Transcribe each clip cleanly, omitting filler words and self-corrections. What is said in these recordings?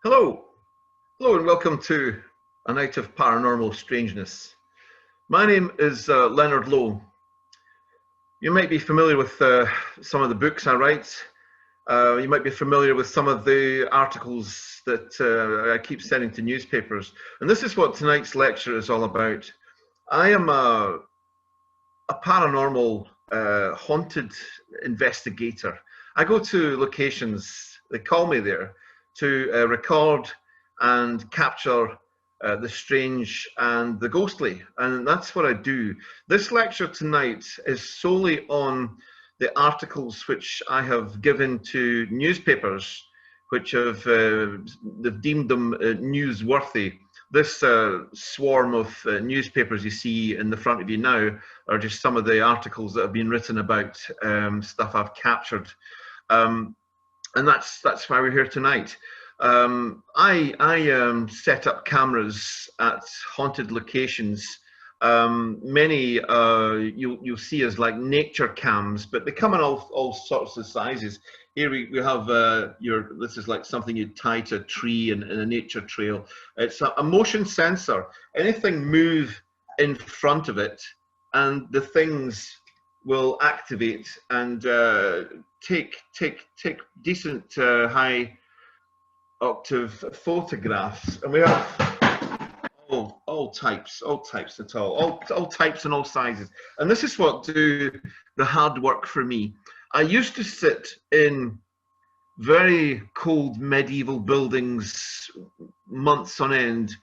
Hello, hello, and welcome to A Night of Paranormal Strangeness. My name is Leonard Low. You might be familiar with some of the books I write. You might be familiar with some of the articles that I keep sending to newspapers. And this is what tonight's lecture is all about. I am a paranormal haunted investigator. I go to locations, they call me there, to record and capture the strange and the ghostly, and that's what I do. This lecture tonight is solely on the articles which I have given to newspapers, which have they've deemed them newsworthy. This swarm of newspapers you see in the front of you now are just some of the articles that have been written about stuff I've captured. And that's why we're here tonight. I set up cameras at haunted locations. Many you'll see as like nature cams, but they come in all sorts of sizes. Here we have this is like something you'd tie to a tree in a nature trail. It's a motion sensor. Anything move in front of it, and the things will activate and take decent high octave photographs, and we have all types at all types and all sizes. And this is what do the hard work for me. I used to sit in very cold medieval buildings months on end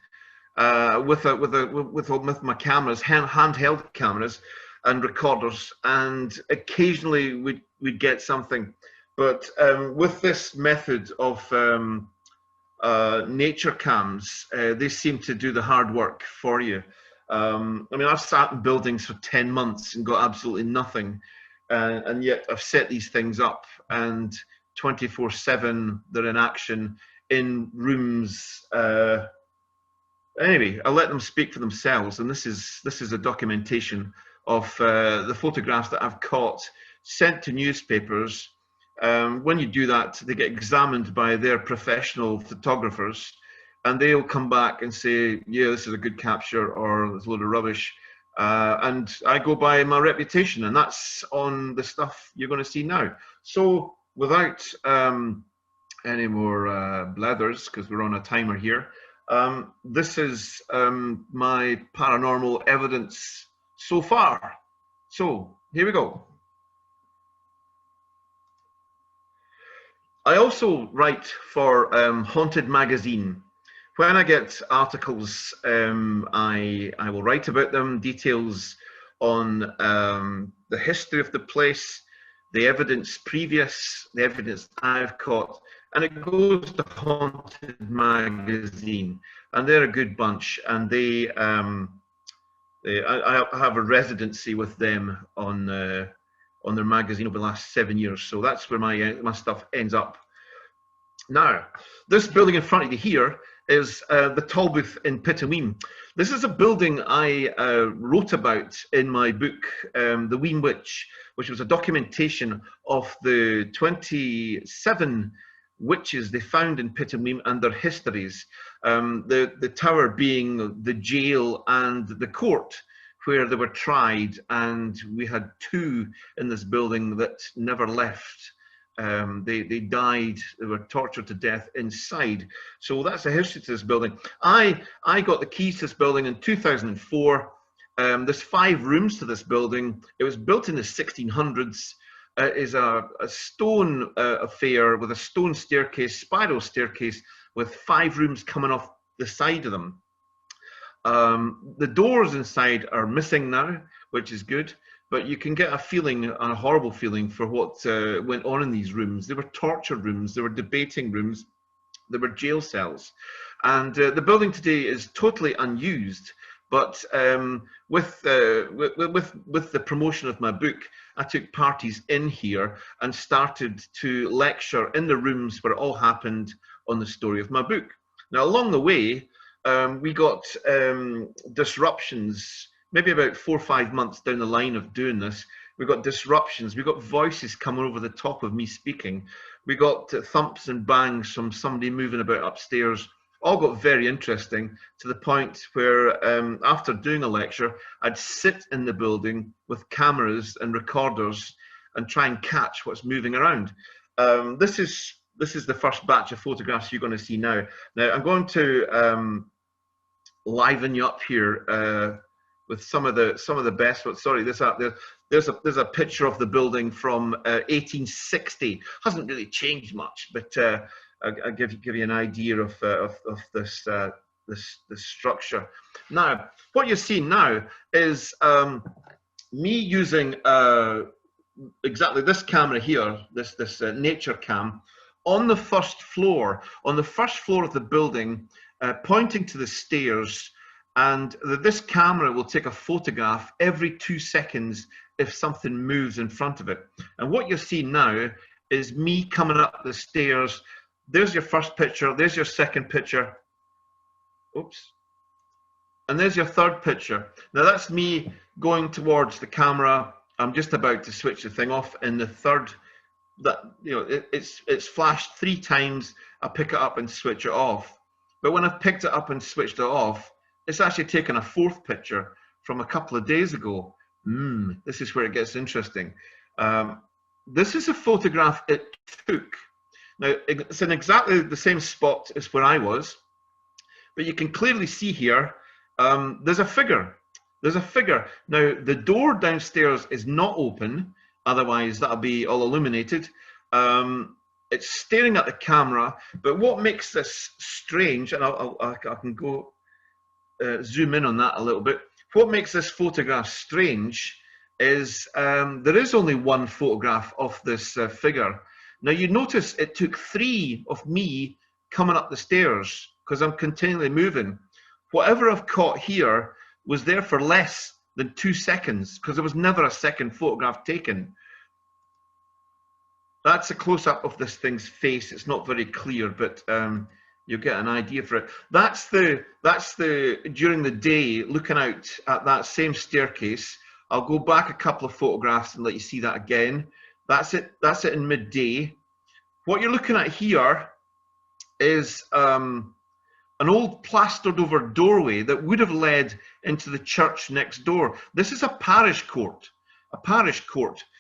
with my cameras, handheld cameras and recorders, and occasionally we'd get something. But with this method of nature cams, they seem to do the hard work for you. I mean, I've sat in buildings for 10 months and got absolutely nothing, and yet I've set these things up, and 24/7 they're in action in rooms. Anyway, I'll let them speak for themselves, and this is a documentation of the photographs that I've caught, sent to newspapers. When you do that, they get examined by their professional photographers, and they'll come back and say, yeah, this is a good capture, or there's a load of rubbish. And I go by my reputation, and that's on the stuff you're going to see now. So without any more blathers, because we're on a timer here, this is my paranormal evidence so far. So here we go. I also write for Haunted Magazine. When I get articles, I will write about them, details on the history of the place, the evidence the evidence I've caught, and it goes to Haunted Magazine, and they're a good bunch, and I have a residency with them on their magazine over the last 7 years, so that's where my stuff ends up. Now, this building in front of you here is the Talbot in Pittawing. This is a building I wrote about in my book, The WEEM Witch, which was a documentation of the 27 witches they found in Pittawing and their histories. The tower being the jail and the court where they were tried, and we had 2 in this building that never left. They died, they were tortured to death inside. So that's the history to this building. I got the keys to this building in 2004. There's 5 rooms to this building. It was built in the 1600s. It is a stone affair with a stone staircase, spiral staircase, with 5 rooms coming off the side of them. The doors inside are missing now, which is good, but you can get a feeling, a horrible feeling, for what went on in these rooms. They were torture rooms, they were debating rooms, they were jail cells. And the building today is totally unused, but with the promotion of my book, I took parties in here and started to lecture in the rooms where it all happened on the story of my book. Now, along the way, we got disruptions, maybe about 4 or 5 months down the line of doing this. We've got disruptions. We've got voices coming over the top of me speaking. We got thumps and bangs from somebody moving about upstairs. All got very interesting, to the point where after doing a lecture, I'd sit in the building with cameras and recorders and try and catch what's moving around. This is the first batch of photographs you're going to see now. Now I'm going to liven you up here with some of the best. Sorry, there's a picture of the building from 1860. Hasn't really changed much, but I'll give you an idea of this structure. Now, what you're seeing now is me using exactly this camera here, this nature cam, on the first floor of the building, pointing to the stairs, and this camera will take a photograph every 2 seconds if something moves in front of it. And what you're seeing now is me coming up the stairs. There's your first picture, there's your second picture, oops, and there's your third picture. Now that's me going towards the camera. I'm just about to switch the thing off, and the third, that, you know, it's flashed 3 times. I pick it up and switch it off. But when I've picked it up and switched it off, it's actually taken a 4th picture from a couple of days ago. This is where it gets interesting. This is a photograph it took. Now, it's in exactly the same spot as where I was, but you can clearly see here, there's a figure. There's a figure. Now, the door downstairs is not open, otherwise that'll be all illuminated. It's staring at the camera, but what makes this strange, and I can go zoom in on that a little bit. What makes this photograph strange is there is only one photograph of this figure. Now you notice it took 3 of me coming up the stairs, because I'm continually moving. Whatever I've caught here was there for less than 2 seconds, because there was never a second photograph taken. That's a close-up of this thing's face. It's not very clear, but you'll get an idea for it. That's the during the day, looking out at that same staircase. I'll go back a couple of photographs and let you see that again. That's it in midday. What you're looking at here is an old plastered over doorway that would have led into the church next door. This is a parish court,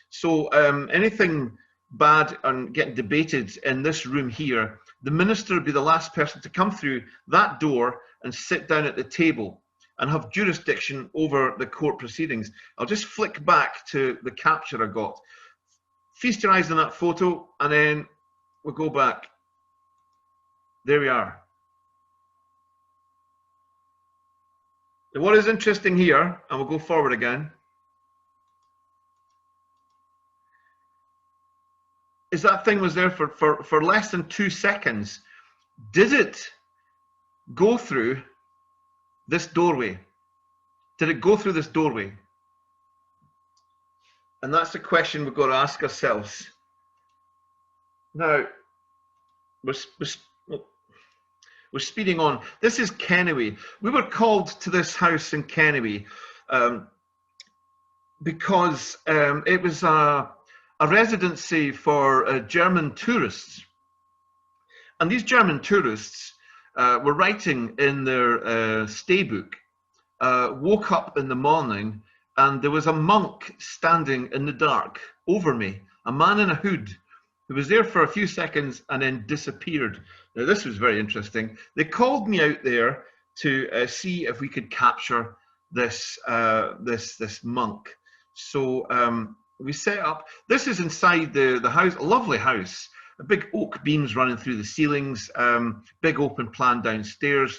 So anything bad and getting debated in this room here, the minister would be the last person to come through that door and sit down at the table and have jurisdiction over the court proceedings. I'll just flick back to the capture I got. Feast your eyes on that photo, and then we'll go back. There we are. And what is interesting here, and we'll go forward again, is that thing was there for less than 2 seconds. Did it go through this doorway? Did it go through this doorway? And that's the question we've got to ask ourselves. Now, we're speeding on. This is Kenneway. We were called to this house in Kenneway because it was a residency for German tourists. And these German tourists were writing in their stay book, woke up in the morning and there was a monk standing in the dark over me, a man in a hood who was there for a few seconds and then disappeared. Now this was very interesting. They called me out there to see if we could capture this this monk. So we set up. This is inside the house, a lovely house. A big oak beams running through the ceilings, big open plan downstairs.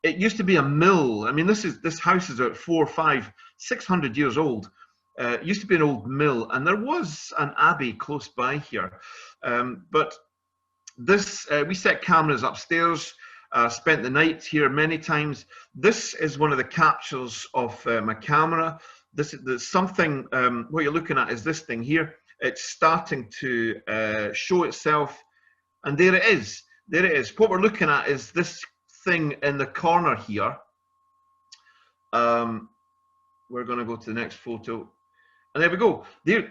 It used to be a mill. I mean, this house is about 400, 500, 600 years old. It used to be an old mill, and there was an abbey close by here. But this, we set cameras upstairs, spent the night here many times. This is one of the captures of my camera. There's something, what you're looking at is this thing here. It's starting to show itself, and there it is. There it is. What we're looking at is this thing in the corner here. We're going to go to the next photo. And there we go. There,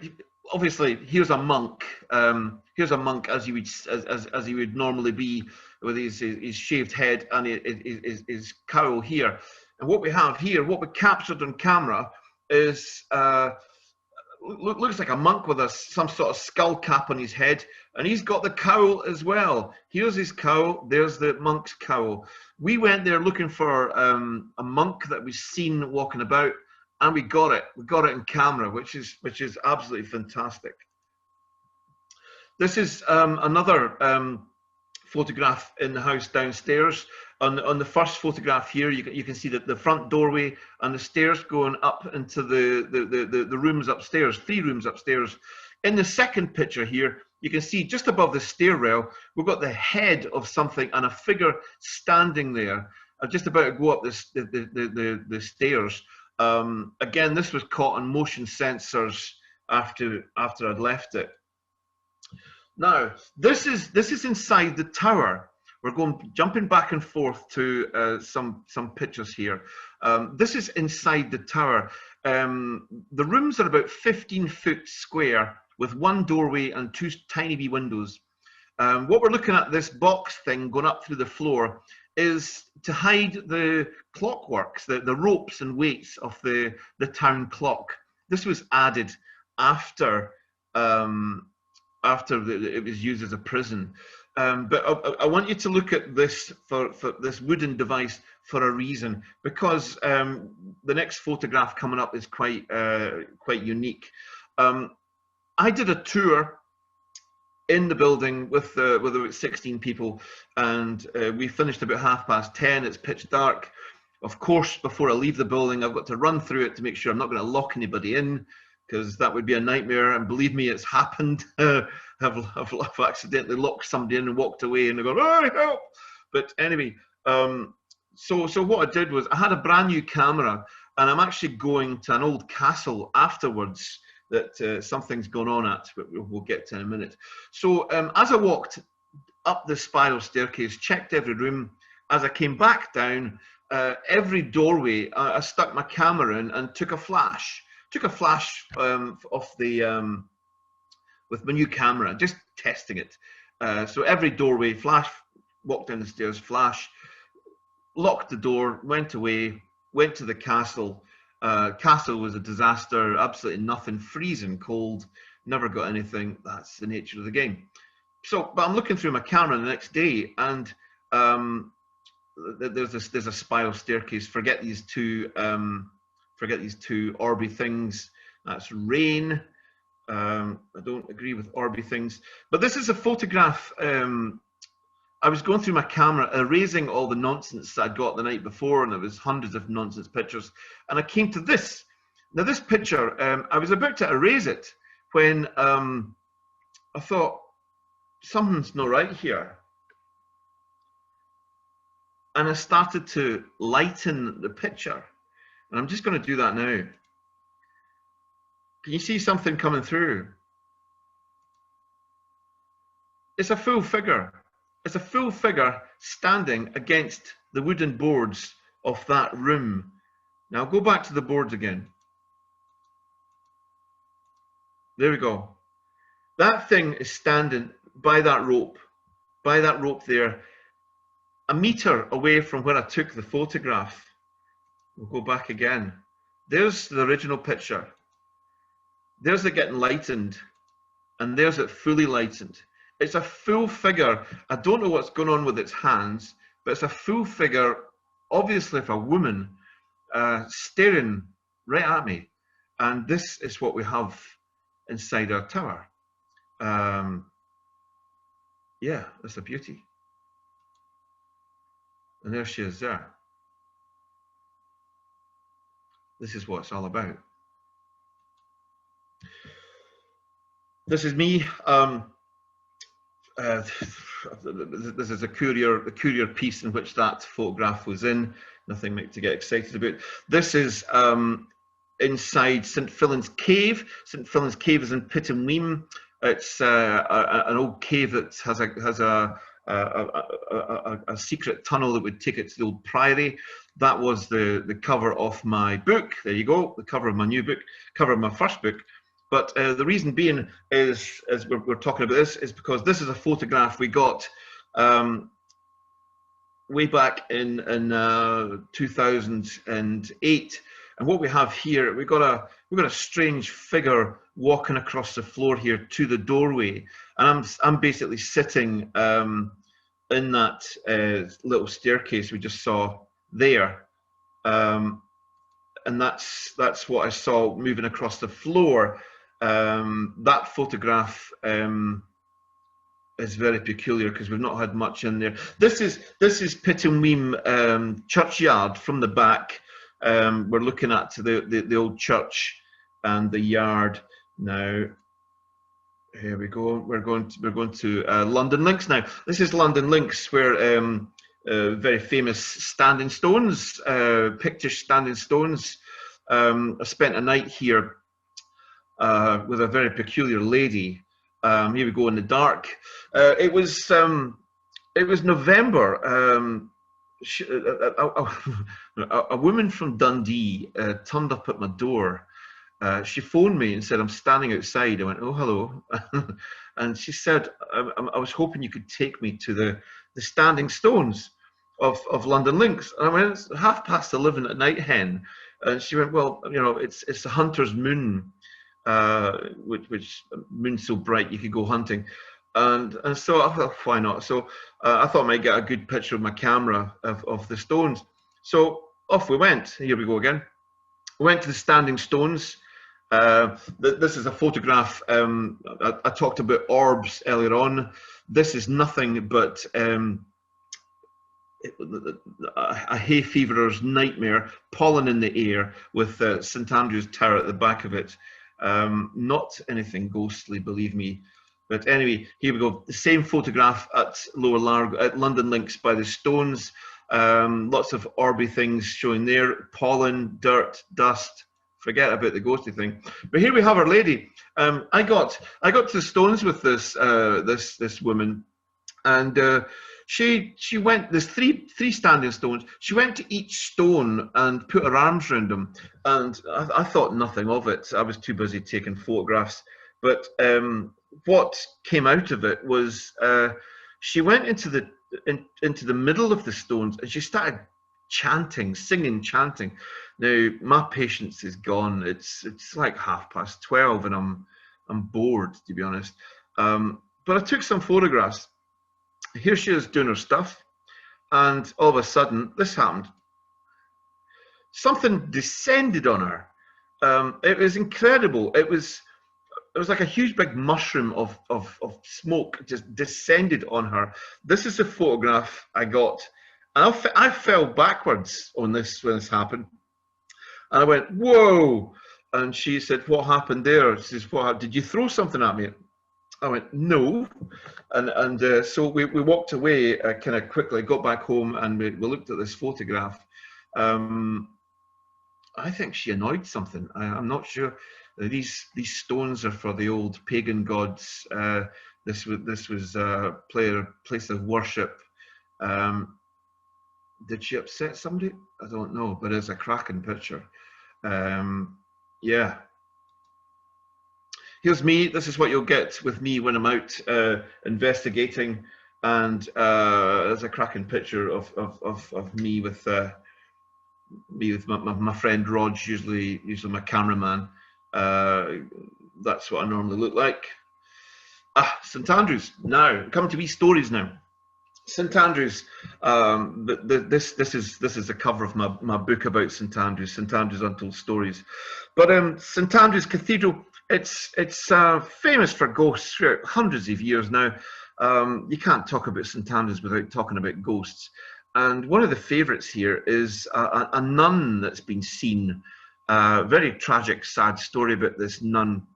obviously, here's a monk. Here's a monk as he would normally be, with his shaved head and his cowl here. And what we have here, what we captured on camera, is looks like a monk with some sort of skull cap on his head, and he's got the cowl as well. Here's his cowl. There's the monk's cowl. We went there looking for a monk that we've seen walking about, and we got it. We got it in camera, which is absolutely fantastic. This is another photograph in the house downstairs. On the first photograph here, you can see that the front doorway and the stairs going up into the rooms upstairs, 3 rooms upstairs. In the second picture here, you can see just above the stairwell, we've got the head of something and a figure standing there, just about to go up the stairs. Again, this was caught on motion sensors after I'd left it. Now, this is inside the tower. We're jumping back and forth to some pictures here. This is inside the tower. The rooms are about 15 foot square with 1 doorway and 2 tiny wee windows. What we're looking at, this box thing going up through the floor, is to hide the clockworks, the ropes and weights of the town clock. This was added after it was used as a prison. But I want you to look at this for this wooden device for a reason, because the next photograph coming up is quite unique. I did a tour in the building with about 16 people, and we finished about 10:30. It's pitch dark. Of course, before I leave the building, I've got to run through it to make sure I'm not going to lock anybody in, because that would be a nightmare. And believe me, it's happened. I've accidentally locked somebody in and walked away, and they go, "Oh, help!" But anyway, so what I did was I had a brand new camera, and I'm actually going to an old castle afterwards that something's going on at, but we'll get to in a minute. So as I walked up the spiral staircase, checked every room. As I came back down, every doorway, I stuck my camera in and took a flash. Took a flash off the with my new camera, just testing it. So every doorway, flash, walked down the stairs, flash, locked the door, went away, went to the castle. Castle was a disaster, absolutely nothing, freezing cold, never got anything. That's the nature of the game. So, but I'm looking through my camera the next day, and there's a spiral staircase. Forget these two orby things. That's rain. I don't agree with orby things. But this is a photograph. I was going through my camera, erasing all the nonsense that I'd got the night before, and there was hundreds of nonsense pictures. And I came to this. Now, this picture, I was about to erase it when I thought, something's not right here. And I started to lighten the picture. And I'm just going to do that now. Can you see something coming through? It's a full figure. It's a full figure standing against the wooden boards of that room. Now go back to the boards again. There we go. That thing is standing by that rope there, a meter away from where I took the photograph. We'll go back again. There's the original picture. There's it getting lightened, and there's it fully lightened. It's a full figure. I don't know what's going on with its hands, but it's a full figure, obviously of a woman, staring right at me. And this is what we have inside our tower. Yeah, that's a beauty. And there she is there. This is what it's all about. This is me. This is a courier piece in which that photograph was in. Nothing to get excited about. This is inside St. Fillan's Cave. St. Fillan's Cave is in Pittawing. It's an old cave that has a secret tunnel that would take it to the old priory. That was the cover of my book. There you go, the cover of my new book, cover of my first book. But the reason being is, as we're talking about this, is because this is a photograph we got way back in 2008. And what we have here, we've got a strange figure walking across the floor here to the doorway, and I'm basically sitting in that little staircase we just saw there, and that's what I saw moving across the floor. That photograph is very peculiar because we've not had much in there. This is Pittawing churchyard from the back. We're looking at the old church and the yard now. Here we go. We're going to London Links now. This is London Links, where very famous standing stones, picture standing stones. I spent a night here with a very peculiar lady. Here we go in the dark. It was November. A woman from Dundee turned up at my door. She phoned me and said, "I'm standing outside." I went, "Oh, hello." And she said, I was hoping you could take me to the standing stones of London Links. And I went, "It's 11:30 at night, hen." And she went, "Well, you know, it's the hunter's moon, which moon's so bright you could go hunting." And so I thought, why not? So I thought I might get a good picture with my camera of the stones. So off we went. Here we go again. We went to the standing stones. This is a photograph. I talked about orbs earlier on. This is nothing but a hay feverer's nightmare, pollen in the air with St Andrew's Tower at the back of it. Not anything ghostly, believe me. But anyway, here we go. The same photograph at Lower Largo, at London Links by the stones. Lots of orby things showing there. Pollen, dirt, dust. Forget about the ghosty thing. But here we have Our Lady. I got to the stones with this this woman, and she went. There's three standing stones. She went to each stone and put her arms around them, and I thought nothing of it. I was too busy taking photographs. But what came out of it was she went into the middle of the stones and she started chanting, singing, chanting. Now my patience is gone. It's like 12:30 and I'm bored, to be honest. But I took some photographs. Here she is doing her stuff, and all of a sudden this happened. Something descended on her. It was incredible. It was like a huge big mushroom of smoke just descended on her. This is a photograph I got, and I fell backwards on this when this happened. And I went, "Whoa!" And she said, "What happened there?" She says, "What? Did you throw something at me?" I went, "No." And so we walked away kind of quickly, got back home, and we looked at this photograph. I think she annoyed something. I'm not sure. These stones are for the old pagan gods. This was a place of worship. Did she upset somebody? I don't know, but it's a cracking picture. Yeah. Here's me. This is what you'll get with me when I'm out investigating, and there's a cracking picture of me with my friend Rog, usually my cameraman. That's what I normally look like. St Andrews. Now, come to wee stories now. St Andrews. This is the cover of my book about St Andrews. St Andrews Untold Stories. But St Andrews Cathedral. It's famous for ghosts for hundreds of years now. You can't talk about St Andrews without talking about ghosts. And one of the favourites here is a nun that's been seen. Very tragic, sad story about this nun.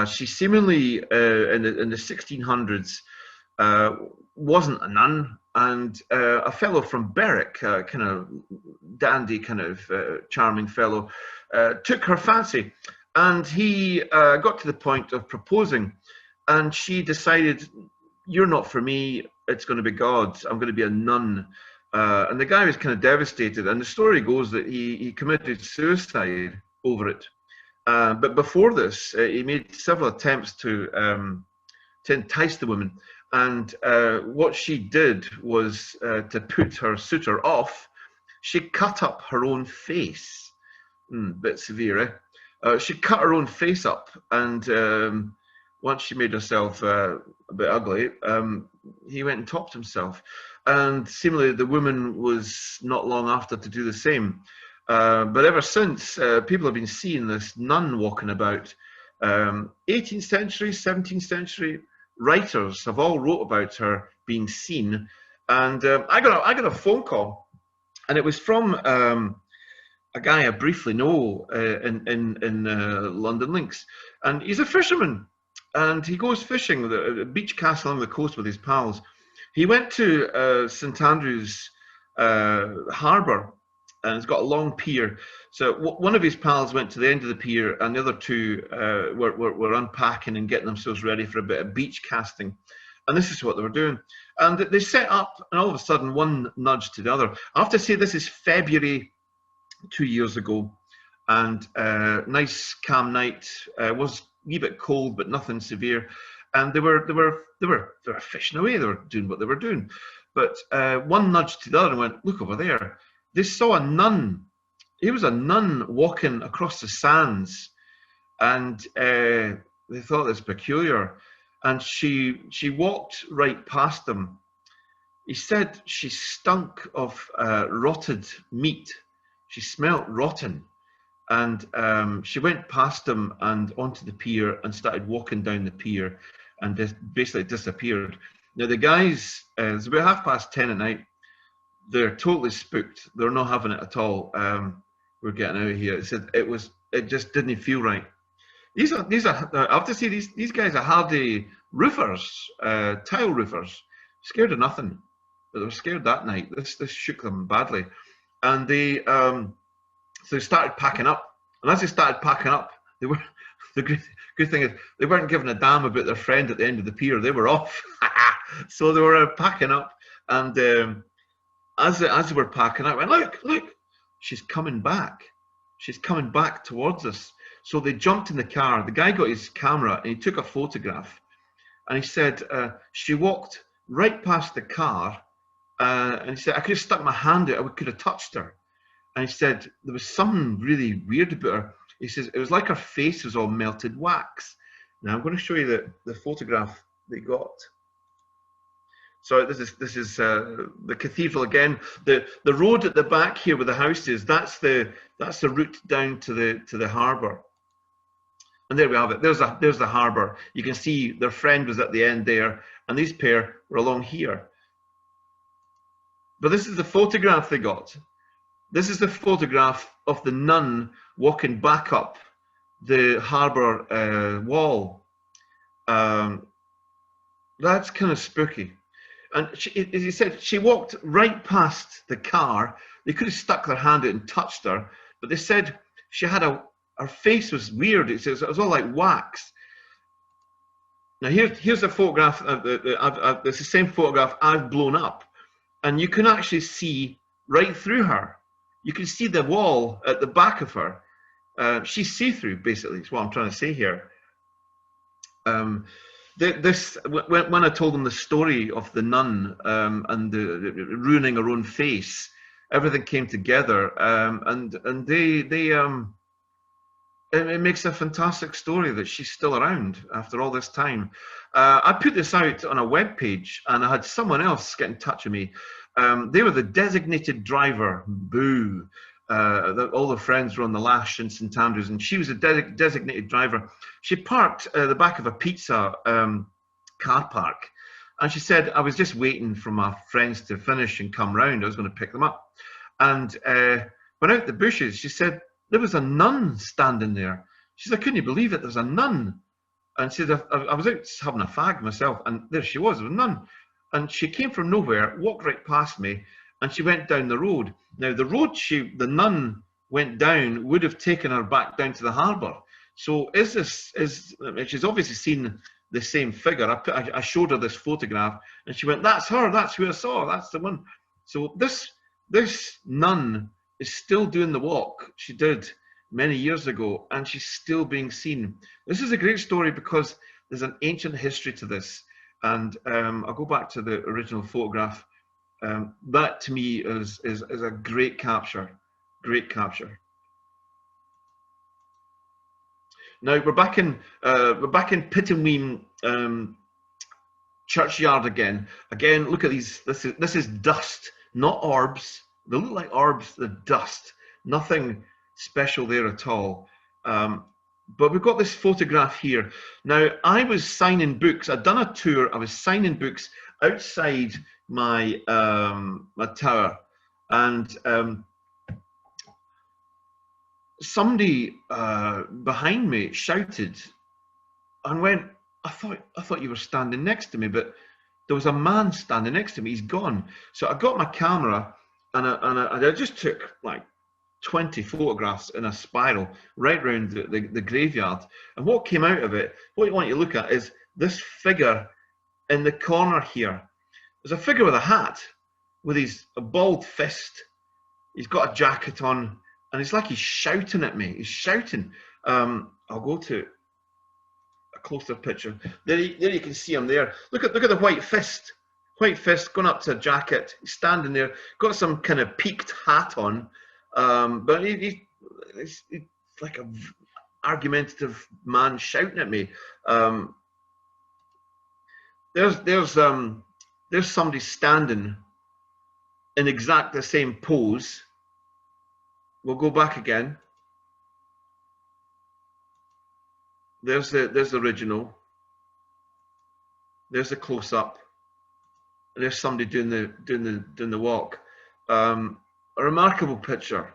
She seemingly in the 1600s wasn't a nun, and a fellow from Berwick, kind of dandy, kind of charming fellow, took her fancy, and he got to the point of proposing, and she decided you're not for me, it's going to be God, I'm going to be a nun. And the guy was kind of devastated, and the story goes that he committed suicide over it. But before this, he made several attempts to entice the woman. And what she did was to put her suitor off, she cut up her own face. Bit severe, eh? She cut her own face up, and once she made herself a bit ugly, he went and topped himself. And seemingly the woman was not long after to do the same. But ever since, people have been seeing this nun walking about. 18th century, 17th century writers have all wrote about her being seen. And I got a phone call, and it was from a guy I briefly know in London Links, and he's a fisherman, and he goes fishing the beach castle along the coast with his pals. He went to St Andrews harbour, and it's got a long pier. So one of his pals went to the end of the pier, and the other two were unpacking and getting themselves ready for a bit of beach casting. And this is what they were doing. And they set up, and all of a sudden, one nudged to the other. I have to say, this is February 2 years ago, and nice calm night. Was a wee bit cold, but nothing severe. And they were fishing away. They were doing what they were doing. But one nudged to the other and went, "Look over there." They saw a nun. It was a nun walking across the sands, and they thought this peculiar. And she walked right past them. He said she stunk of rotted meat. She smelt rotten. And she went past them and onto the pier and started walking down the pier, and just basically disappeared. Now the guys, it's about 10:30 at night. They're totally spooked. They're not having it at all. We're getting out of here. It said it just didn't feel right. These are I have to say, these guys are hardy roofers, tile roofers, scared of nothing. But they were scared that night. This shook them badly, and so they started packing up. And as they started packing up, they were the good thing is they weren't giving a damn about their friend at the end of the pier. They were off. So they were packing up, and as they were packing up, I went, look, she's coming back. She's coming back towards us. So they jumped in the car. The guy got his camera and he took a photograph. And he said, she walked right past the car. And he said, I could have stuck my hand out. I could have touched her. And he said, there was something really weird about her. He says, it was like her face was all melted wax. Now I'm going to show you the photograph they got. So this is the cathedral again. The road at the back here where the house is, that's the route down to the harbour. And there we have it. There's the harbour. You can see their friend was at the end there, and these pair were along here. But this is the photograph they got. This is the photograph of the nun walking back up the harbour wall. That's kind of spooky. And she, as he said, she walked right past the car. They could have stuck their hand out and touched her, but they said she had her face was weird. It was all like wax. Now here's a photograph. It's the same photograph I've blown up, and you can actually see right through her. You can see the wall at the back of her. She's see-through, basically. Is what I'm trying to say here. When I told them the story of the nun and the ruining her own face, everything came together, and it makes a fantastic story that she's still around after all this time. I put this out on a web page, and I had someone else get in touch with me. They were the designated driver. Boo. All the friends were on the lash in St Andrews, and she was a designated driver. She parked at the back of a pizza car park, and she said, I was just waiting for my friends to finish and come round. I was going to pick them up. And went out the bushes. She said, there was a nun standing there. She said, I couldn't believe it. There was a nun. And she said, I was out having a fag myself, and there she was, there was a nun. And she came from nowhere, walked right past me, and she went down the road. Now, the road the nun went down would have taken her back down to the harbour. So she's obviously seen the same figure. I showed her this photograph, and she went, "That's her. That's who I saw. That's the one." So this nun is still doing the walk she did many years ago, and she's still being seen. This is a great story because there's an ancient history to this, and I'll go back to the original photograph. That to me is a great capture, great capture. Now we're back in Pittawing churchyard again. Again, look at these. This is dust, not orbs. They look like orbs. The dust. Nothing special there at all. But we've got this photograph here. Now I was signing books. I'd done a tour. I was signing books outside my my tower, and somebody behind me shouted and went, I thought you were standing next to me, but there was a man standing next to me. He's gone. So I got my camera and I just took like 20 photographs in a spiral right round the graveyard. And what came out of it, what I want you to look at is this figure in the corner here. There's a figure with a hat with a bald fist. He's got a jacket on, and it's like he's shouting at me. He's shouting. I'll go to a closer picture. There you can see him there. Look at the white fist. White fist going up to a jacket. He's standing there. Got some kind of peaked hat on. But he's like an argumentative man shouting at me. There's somebody standing in exact the same pose. We'll go back again. There's the original. There's the close up. And there's somebody doing the walk. A remarkable picture.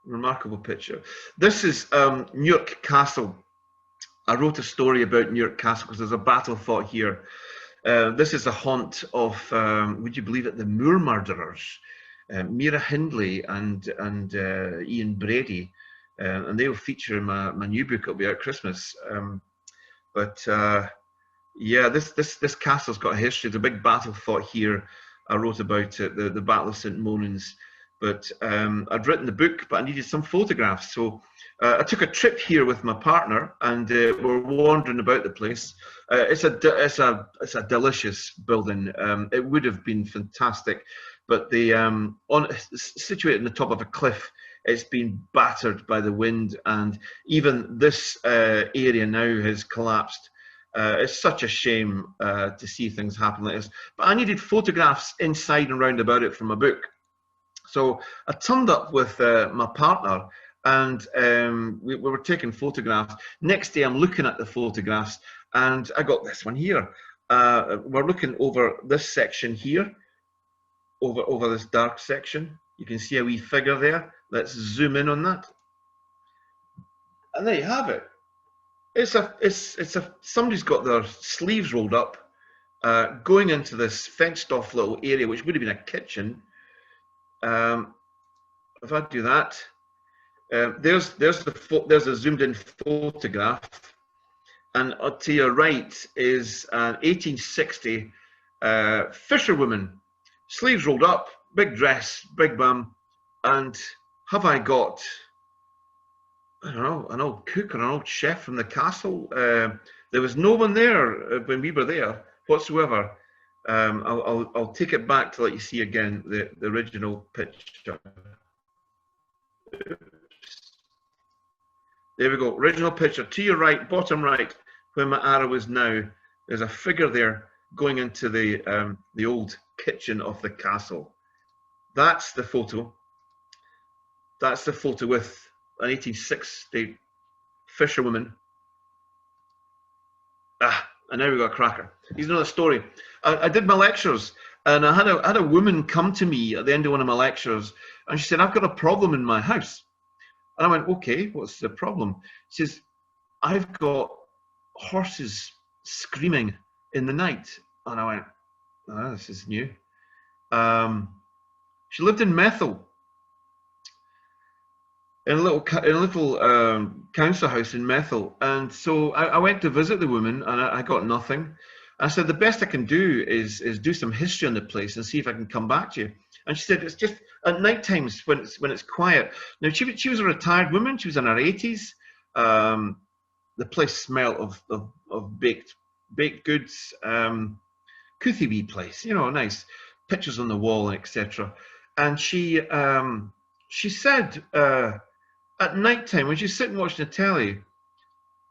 Remarkable picture. This is Nuke Castle. I wrote a story about Nuke Castle because there's a battle fought here. This is a haunt of, would you believe it, the Moor murderers, Mira Hindley and Ian Brady, and they'll feature in my new book. It'll be out Christmas. Yeah, this castle's got a history. There's a big battle fought here. I wrote about it, the Battle of St. Monans. But I'd written the book, but I needed some photographs. So I took a trip here with my partner, and we're wandering about the place. It's a delicious building. It would have been fantastic, but situated on the top of a cliff, it's been battered by the wind, and even this area now has collapsed. It's such a shame to see things happen like this. But I needed photographs inside and round about it for my book. So I turned up with my partner, and we were taking photographs. Next day, I'm looking at the photographs, and I got this one here. We're looking over this section here, over this dark section. You can see a wee figure there. Let's zoom in on that. And there you have it. Somebody's got their sleeves rolled up, going into this fenced-off little area, which would have been a kitchen. If I do that, there's a zoomed-in photograph, and to your right is an 1860 fisherwoman, sleeves rolled up, big dress, big bum, and have I got, I don't know, an old cook or an old chef from the castle? There was no one there when we were there whatsoever. I'll take it back to let you see again the original picture. Oops. There we go, original picture. To your right, bottom right, where my arrow is now, there's a figure there going into the old kitchen of the castle. That's the photo. That's the photo with an 1860 fisherwoman. And now we've got a cracker. Here's another story. I did my lectures, and I had a woman come to me at the end of one of my lectures, and she said, I've got a problem in my house. And I went, okay, what's the problem? She says, I've got horses screaming in the night. And I went, oh, this is new. She lived in Methil. in a little council house in Methil. And so I went to visit the woman, and I got nothing. I said, the best I can do is do some history on the place and see if I can come back to you. And she said, it's just at night times when it's quiet. Now she was a retired woman. She was in her 80s. The place smelled of baked goods. Couthy wee place, you know, nice pictures on the wall, etc. And she said at night time when she's sitting watching the telly,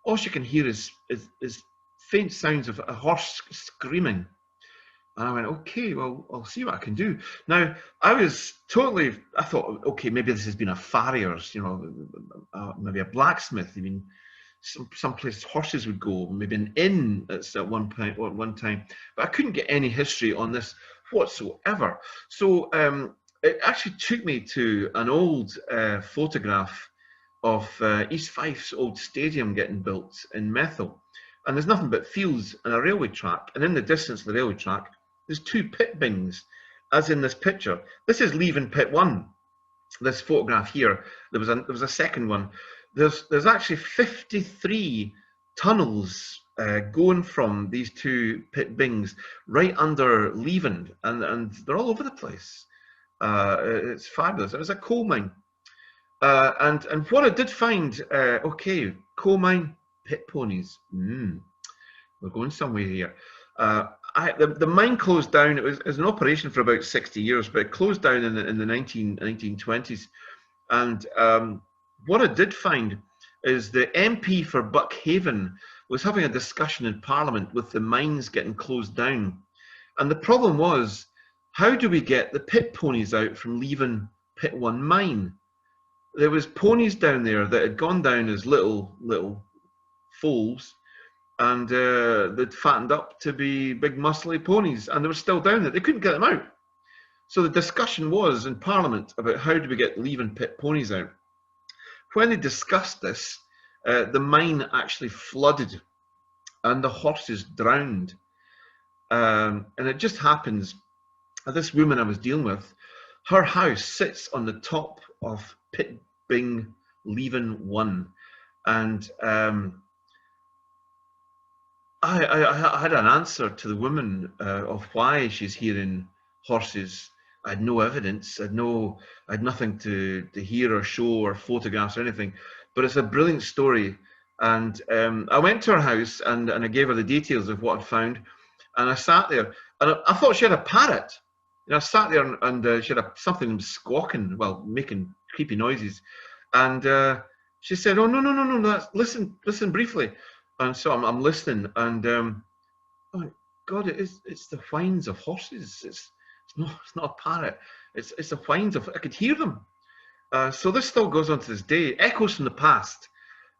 all she can hear is faint sounds of a horse screaming. And I went, okay, well, I'll see what I can do. Now, I thought, okay, maybe this has been a farrier's, you know, maybe a blacksmith. I mean, some places horses would go, maybe an inn at one time. But I couldn't get any history on this whatsoever. So it actually took me to an old photograph of East Fife's old stadium getting built in Methil. And there's nothing but fields and a railway track. And in the distance of the railway track, there's 2 pit bings, as in this picture. This is leaving pit 1. This photograph here, there was a second one. There's actually 53 tunnels going from these 2 pit bings right under Leaven, and they're all over the place. It's fabulous. It was a coal mine. And what I did find, okay, coal mine, pit ponies. We're going somewhere here. The mine closed down. It was an operation for about 60 years, but it closed down in the 1920s. And what I did find is the MP for Buckhaven was having a discussion in Parliament with the mines getting closed down. And the problem was, how do we get the pit ponies out from leaving pit 1 mine? There was ponies down there that had gone down as little foals, and they'd fattened up to be big muscly ponies, and they were still down there. They couldn't get them out. So the discussion was in Parliament about how do we get leaving pit ponies out. When they discussed this, the mine actually flooded and the horses drowned. And it just happens, this woman I was dealing with, her house sits on the top of Pit Bing Leaven 1. And I had an answer to the woman of why she's hearing horses. I had no evidence. I had nothing to hear or show or photographs or anything. But it's a brilliant story. And I went to her house and I gave her the details of what I'd found. And I sat there, and I thought she had a parrot. You know, I sat there and she had something squawking, well, making creepy noises. And she said, "Oh, no, listen briefly." And so I'm listening, and oh God, it's the whines of horses. It's not a parrot. It's the whines of, I could hear them. So this still goes on to this day. Echoes from the past,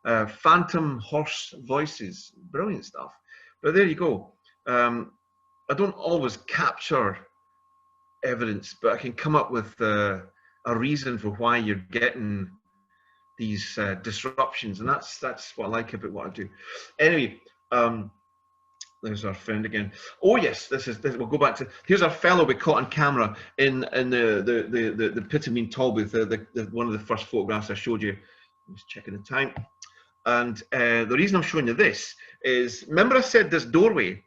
phantom horse voices, brilliant stuff. But there you go. I don't always capture evidence, but I can come up with a reason for why you're getting these disruptions, and that's what I like about what I do. Anyway, there's our friend again. Oh yes, this we'll go back to, here's our fellow we caught on camera in the Pittawing Talbot, the one of the first photographs I showed you. I'm just checking the time. And the reason I'm showing you this is, remember I said this doorway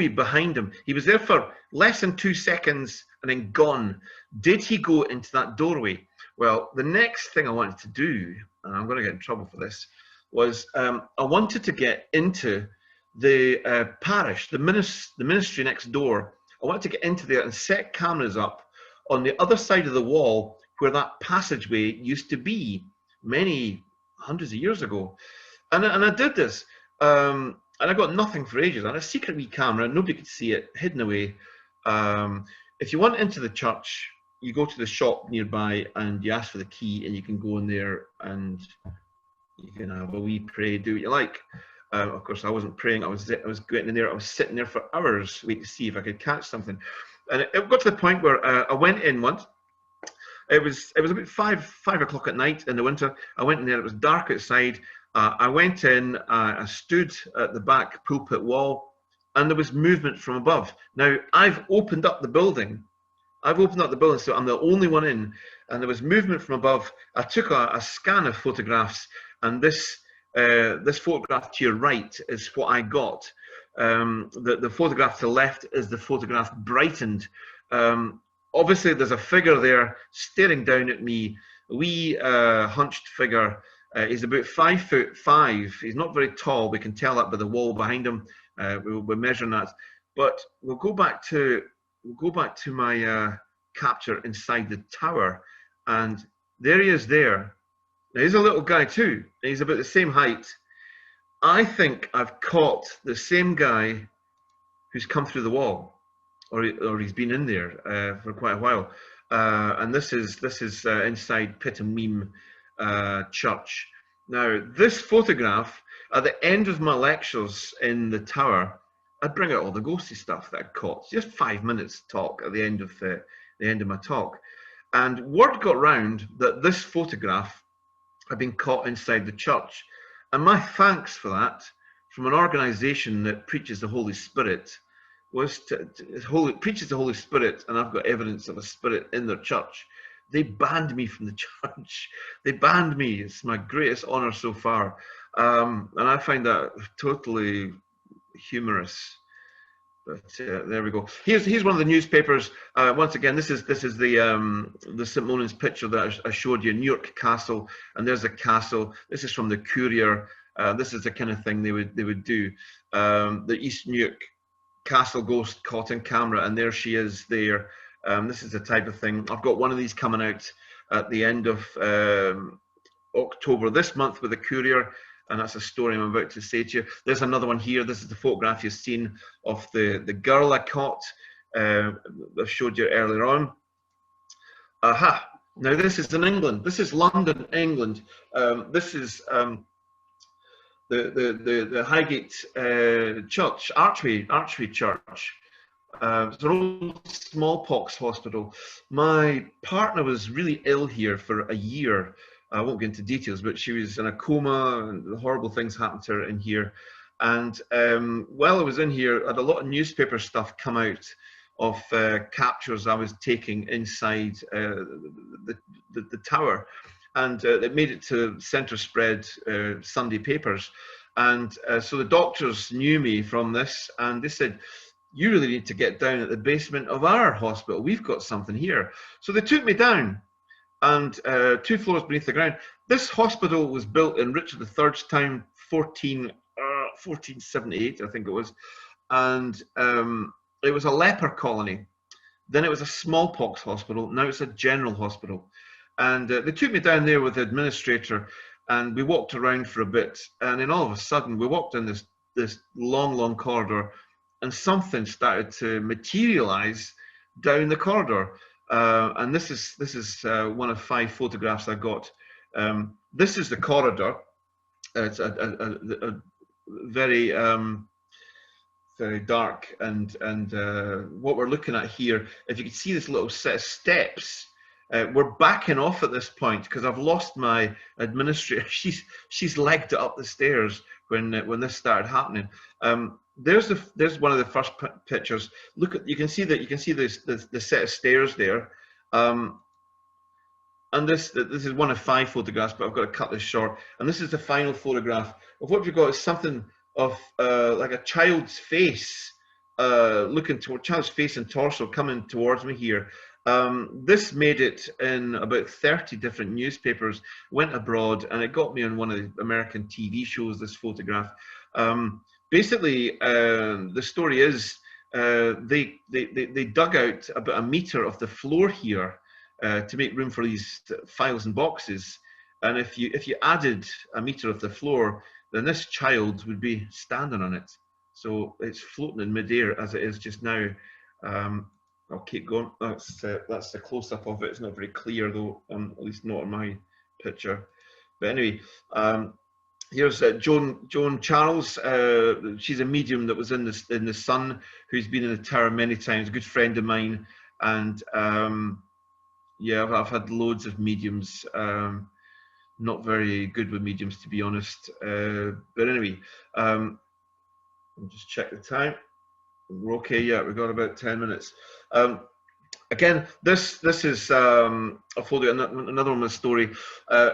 behind him, he was there for less than 2 seconds and then gone. Did he go into that doorway? Well, the next thing I wanted to do, and I'm going to get in trouble for this, was I wanted to get into the parish, the ministry next door. I wanted to get into there and set cameras up on the other side of the wall where that passageway used to be many hundreds of years ago. And I did this. And I got nothing for ages. I had a secret wee camera, nobody could see it, hidden away. If you want into the church, you go to the shop nearby and you ask for the key, and you can go in there and you can have a wee pray, do what you like. Of course, I wasn't praying. I was getting in there. I was sitting there for hours waiting to see if I could catch something. And it got to the point where I went in once. It was about 5 o'clock at night in the winter. I went in there. It was dark outside. I went in. I stood at the back pulpit wall, and there was movement from above. Now I've opened up the building, I've opened up the building, so I'm the only one in, and there was movement from above. I took a scan of photographs, and this photograph to your right is what I got. The photograph to the left is the photograph brightened. Obviously, there's a figure there staring down at me, a wee hunched figure. He's about 5'5". He's not very tall. We can tell that by the wall behind him. We're measuring that. But we'll go back to my capture inside the tower, and there he is there. Now, he's a little guy too. He's about the same height. I think I've caught the same guy who's come through the wall, or he's been in there for quite a while. And this is inside Pittawing church. Now, this photograph, at the end of my lectures in the tower, I'd bring out all the ghosty stuff that I'd caught. Just 5 minutes talk at the end of my talk, and word got round that this photograph had been caught inside the church. And my thanks for that, from an organisation that preaches the Holy Spirit, was preaches the Holy Spirit, and I've got evidence of a spirit in their church. They banned me from the church. They banned me. It's my greatest honour so far, and I find that totally humorous. But there we go. Here's one of the newspapers. Once again, this is the St. Monans picture that I showed you, Nuke Castle, and there's a castle. This is from the Courier. This is the kind of thing they would do. The East Nuke Castle ghost caught in camera, and there she is there. This is the type of thing. I've got one of these coming out at the end of October this month with the Courier, and that's a story I'm about to say to you. There's another one here. This is the photograph you've seen of the girl I caught. I showed you earlier on. Aha! Now this is in England. This is London, England. This is the Highgate Church, Archway Church. It's an old smallpox hospital. My partner was really ill here for a year. I won't get into details, but she was in a coma, and horrible things happened to her in here. And while I was in here, I had a lot of newspaper stuff come out of captures I was taking inside the tower. And it made it to centre spread Sunday papers. And so the doctors knew me from this, and they said, "You really need to get down at the basement of our hospital. We've got something here." So they took me down, and 2 floors beneath the ground. This hospital was built in Richard III's time, 1478, I think it was. And it was a leper colony. Then it was a smallpox hospital. Now it's a general hospital. And they took me down there with the administrator, and we walked around for a bit. And then all of a sudden, we walked in this long corridor, and something started to materialize down the corridor. And this is one of 5 photographs I got. This is the corridor. It's a very very dark, and what we're looking at here, if you can see this little set of steps, we're backing off at this point because I've lost my administrator. She's legged it up the stairs when this started happening. There's one of the first pictures. Look at, you can see the set of stairs there. And this is one of 5 photographs, but I've got to cut this short. And this is the final photograph of what we've got is something of like a child's face, looking toward child's face and torso coming towards me here. This made it in about 30 different newspapers, went abroad, and it got me on one of the American TV shows, this photograph. Basically, the story is they dug out about a metre of the floor here to make room for these files and boxes. And if you added a metre of the floor, then this child would be standing on it. So it's floating in midair as it is just now. I'll keep going. That's the close-up of it. It's not very clear though, at least not on my picture. But anyway, here's Joan Charles. She's a medium that was in the Sun, who's been in the tower many times. A good friend of mine, and yeah, I've had loads of mediums. Not very good with mediums, to be honest. But anyway, I'll just check the time. We're okay. Yeah, we've got about 10 minutes. Again, this is a photo, another one of the story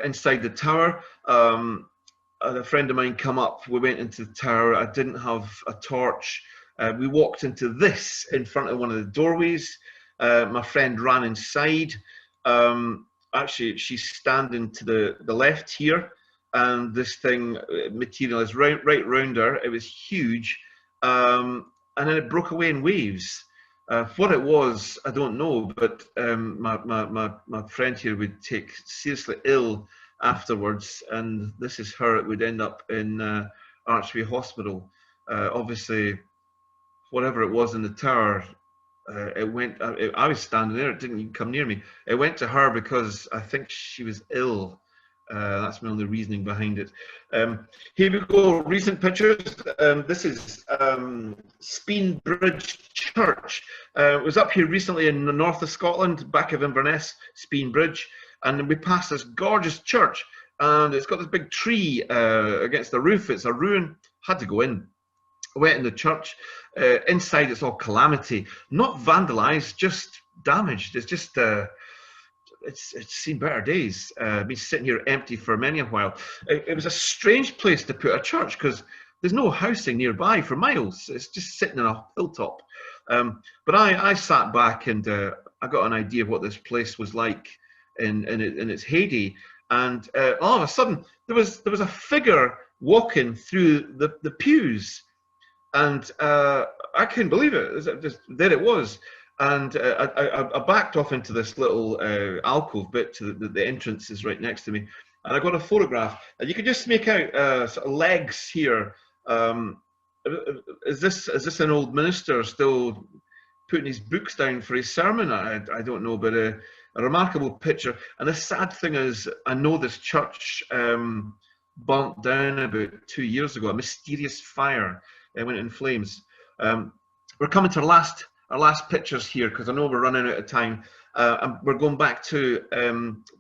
inside the tower. A friend of mine come up. We went into the tower. I didn't have a torch. We walked into this in front of one of the doorways. My friend ran inside. Actually, she's standing to the left here, and this thing materialized right round her. It was huge, and then it broke away in waves. What it was, I don't know, but my friend here would take seriously ill afterwards, and this is her. It would end up in Archway Hospital. Obviously, whatever it was in the tower, it went. I was standing there. It didn't even come near me. It went to her because I think she was ill. That's my only reasoning behind it. Here we go. Recent pictures. This is Speen Bridge Church. It was up here recently in the north of Scotland, back of Inverness, Speen Bridge, and we passed this gorgeous church, and it's got this big tree against the roof. It's a ruin. Had to go in. Went in the church. Inside, it's all calamity, not vandalized, just damaged. It's just. It's seen better days. Been sitting here empty for many a while. It was a strange place to put a church because there's no housing nearby for miles. It's just sitting on a hilltop. But I sat back and I got an idea of what this place was like in its heyday. And all of a sudden, there was a figure walking through the pews, and I couldn't believe it. There it was. And I backed off into this little alcove bit. To the entrance is right next to me, and I got a photograph. And you can just make out sort of legs here. Is this an old minister still putting his books down for his sermon? I don't know, but a remarkable picture. And the sad thing is, I know this church burnt down about 2 years ago. A mysterious fire went in flames. We're coming to our last pictures here, because I know we're running out of time. And we're going back to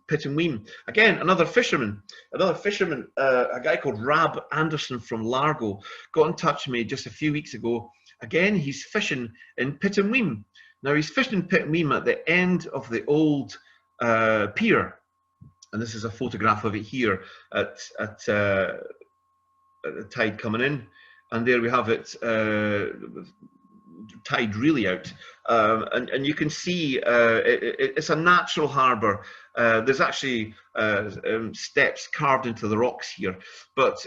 Pittawing. Again, another fisherman, a guy called Rab Anderson from Largo, got in touch with me just a few weeks ago. Again, he's fishing in Pittawing. Now, he's fishing in Pittawing at the end of the old pier. And this is a photograph of it here at the tide coming in. And there we have it, tide really out, and you can see it's a natural harbour. There's actually steps carved into the rocks here. But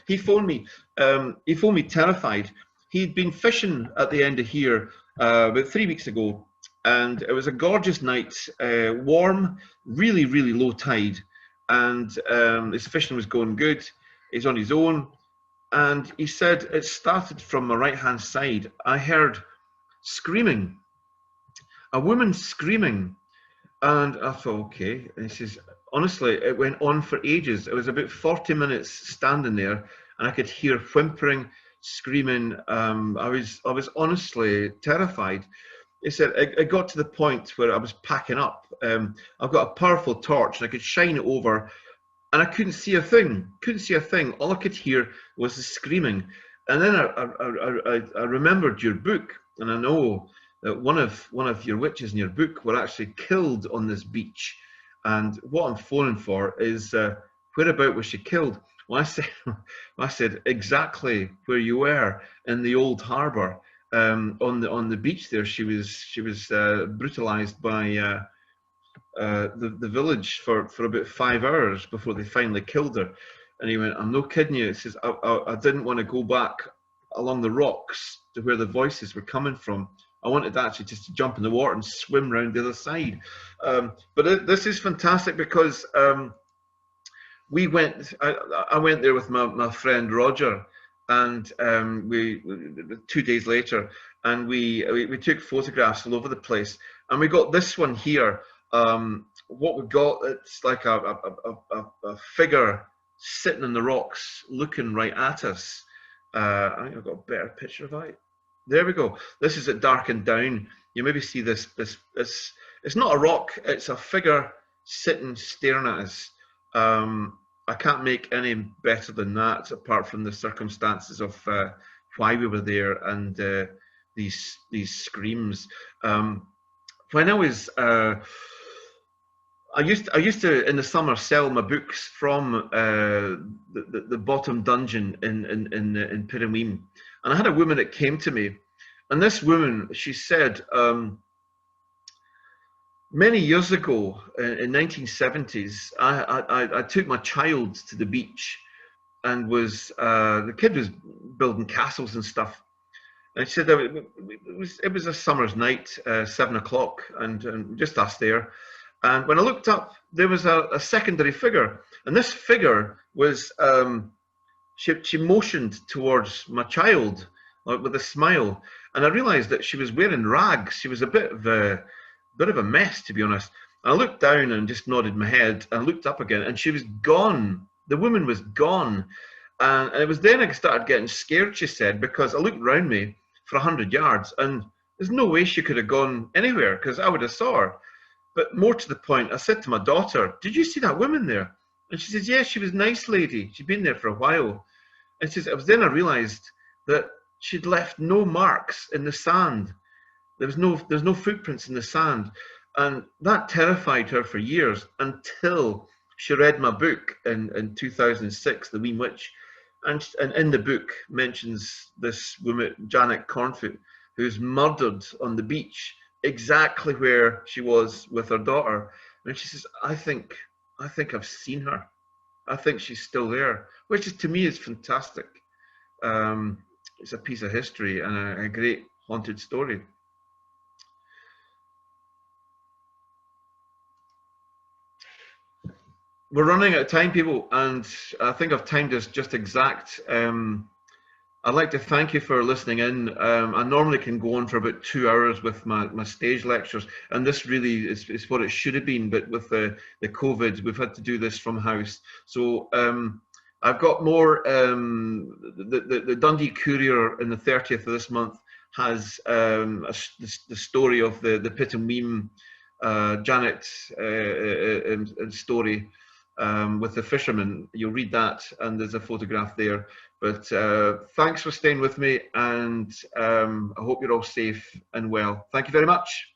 he phoned me terrified. He'd been fishing at the end of here about 3 weeks ago, and it was a gorgeous night, warm, really low tide, and his fishing was going good. He's on his own. And he said, it started from my right-hand side. I heard screaming, a woman screaming. And I thought, okay. And he says, honestly, it went on for ages. It was about 40 minutes standing there, and I could hear whimpering, screaming. I was honestly terrified. He said, it got to the point where I was packing up. I've got a powerful torch, and I could shine it over, and I couldn't see a thing. All I could hear was the screaming. And then I remembered your book, and I know that one of your witches in your book were actually killed on this beach. And what I'm phoning for is whereabout was she killed? Well, I said exactly where you were, in the old harbour, on the beach there. She was brutalised by the village for about 5 hours before they finally killed her. And he went, I'm no kidding you. He says, I didn't want to go back along the rocks to where the voices were coming from. I wanted actually just to jump in the water and swim around the other side. But this is fantastic because I went there with my friend Roger, and we 2 days later, and we took photographs all over the place, and we got this one here. What we got, it's like a figure sitting in the rocks looking right at us. I think I've got a better picture of it. There we go. This is it darkened down. You maybe see this. It's not a rock. It's a figure sitting staring at us. I can't make any better than that, apart from the circumstances of why we were there and these screams. when I was I used to in the summer sell my books from the bottom dungeon in Pittawing, and I had a woman that came to me, and this woman, she said, many years ago in 1970s, I took my child to the beach, and was the kid was building castles and stuff. And she said it was a summer's night, 7 o'clock, and just us there. And when I looked up, there was a secondary figure, and this figure was she motioned towards my child, like, with a smile, and I realised that she was wearing rags. She was a bit of a mess, to be honest. I looked down and just nodded my head, and looked up again, and she was gone. The woman was gone, and it was then I started getting scared. She said, because I looked round me for 100 yards, and there's no way she could have gone anywhere, because I would have saw her. But more to the point, I said to my daughter, "Did you see that woman there?" And she says, "Yes, she was a nice lady. She'd been there for a while." And she says, it was then I realised that she'd left no marks in the sand. There's no footprints in the sand. And that terrified her for years, until she read my book in 2006, The WEEM Witch. And in the book mentions this woman, Janet Cornfoot, who's murdered on the beach, exactly where she was with her daughter. And she says, I think I've seen her. I think she's still there, which is, to me, is fantastic. It's a piece of history and a great haunted story. We're running out of time, people, and I think I've timed this just exact. I'd like to thank you for listening in. I normally can go on for about 2 hours with my stage lectures, and this really is what it should have been, but with the COVID, we've had to do this from house. So I've got more. The Dundee Courier in the 30th of this month has the story of the Pittawing Janet story. With the fisherman. You'll read that, and there's a photograph there. But thanks for staying with me, and I hope you're all safe and well. Thank you very much.